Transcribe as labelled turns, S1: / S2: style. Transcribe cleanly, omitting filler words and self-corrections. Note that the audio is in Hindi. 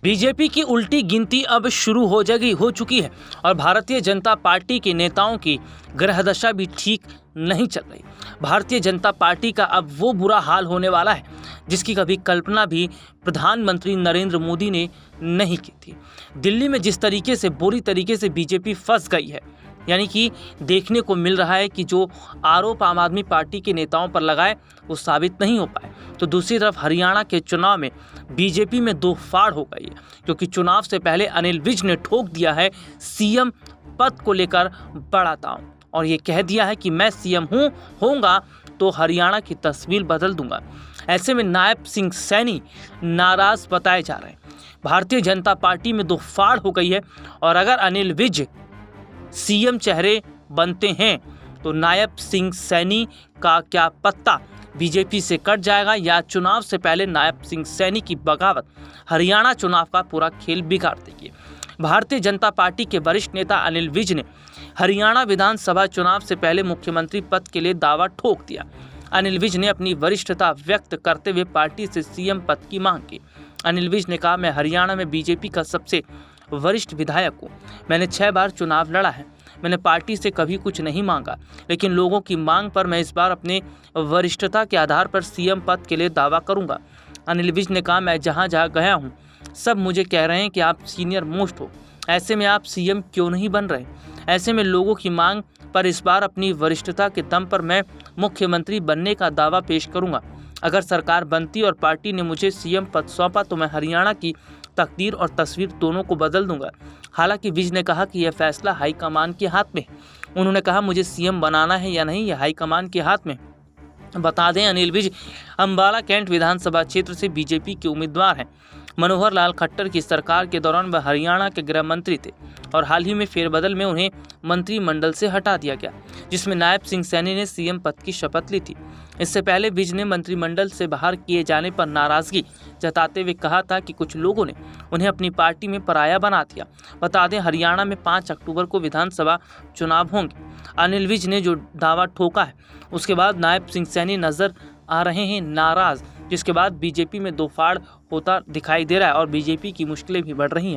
S1: बीजेपी की उल्टी गिनती अब शुरू हो चुकी है और भारतीय जनता पार्टी के नेताओं की ग्रहदशा भी ठीक नहीं चल रही। भारतीय जनता पार्टी का अब वो बुरा हाल होने वाला है जिसकी कभी कल्पना भी प्रधानमंत्री नरेंद्र मोदी ने नहीं की थी। दिल्ली में जिस तरीके से बुरी तरीके से बीजेपी फंस गई है, यानी कि देखने को मिल रहा है कि जो आरोप आम आदमी पार्टी के नेताओं पर लगाए वो साबित नहीं हो पाए, तो दूसरी तरफ हरियाणा के चुनाव में बीजेपी में दो फाड़ हो गई है, क्योंकि चुनाव से पहले अनिल विज ने ठोक दिया है सीएम पद को लेकर बड़ा दांव और ये कह दिया है कि मैं सीएम होऊंगा तो हरियाणा की तस्वीर बदल दूंगा। ऐसे में नायब सिंह सैनी नाराज बताए जा रहे हैं। भारतीय जनता पार्टी में दो फाड़ हो गई है और अगर अनिल विज सीएम चेहरे बनते हैं तो नायब सिंह सैनी का क्या पत्ता बीजेपी से कट जाएगा या चुनाव से पहले नायब सिंह सैनी की बगावत हरियाणा चुनाव का पूरा खेल बिगाड़ देगी। भारतीय जनता पार्टी के वरिष्ठ नेता अनिल विज ने हरियाणा विधानसभा चुनाव से पहले मुख्यमंत्री पद के लिए दावा ठोक दिया। अनिल विज ने अपनी वरिष्ठता व्यक्त करते हुए पार्टी से सीएम पद की मांग की। अनिल विज ने कहा, मैं हरियाणा में बीजेपी का सबसे वरिष्ठ विधायक हूँ। मैंने 6 बार चुनाव लड़ा है। मैंने पार्टी से कभी कुछ नहीं मांगा, लेकिन लोगों की मांग पर मैं इस बार अपने वरिष्ठता के आधार पर सीएम पद के लिए दावा करूंगा। अनिल विज ने कहा, मैं जहां जहां गया हूं सब मुझे कह रहे हैं कि आप सीनियर मोस्ट हो, ऐसे में आप सीएम क्यों नहीं बन रहे। ऐसे में लोगों की मांग पर इस बार अपनी वरिष्ठता के दम पर मैं मुख्यमंत्री बनने का दावा पेश करूंगा। अगर सरकार बनती और पार्टी ने मुझे सीएम पद सौंपा तो मैं हरियाणा की तकदीर और तस्वीर दोनों को बदल दूंगा। हालांकि विज ने कहा कि यह फैसला हाईकमान के हाथ में है। उन्होंने कहा, मुझे सीएम बनाना है या नहीं यह हाईकमान के हाथ में। बता दें, अनिल विज अंबाला कैंट विधानसभा क्षेत्र से बीजेपी के उम्मीदवार हैं। मनोहर लाल खट्टर की सरकार के दौरान वह हरियाणा के गृह मंत्री थे और हाल ही में फेरबदल में उन्हें मंत्रिमंडल से हटा दिया गया, जिसमें नायब सिंह सैनी ने सीएम पद की शपथ ली थी। इससे पहले विज ने मंत्रिमंडल से बाहर किए जाने पर नाराजगी जताते हुए कहा था कि कुछ लोगों ने उन्हें अपनी पार्टी में पराया बना दिया। बता दें, हरियाणा में 5 अक्टूबर को विधानसभा चुनाव होंगे। अनिल विज ने जो दावा ठोका है उसके बाद नायब सिंह सैनी नजर आ रहे हैं नाराज, जिसके बाद बीजेपी में दो फाड़ होता दिखाई दे रहा है और बीजेपी की मुश्किलें भी बढ़ रही हैं।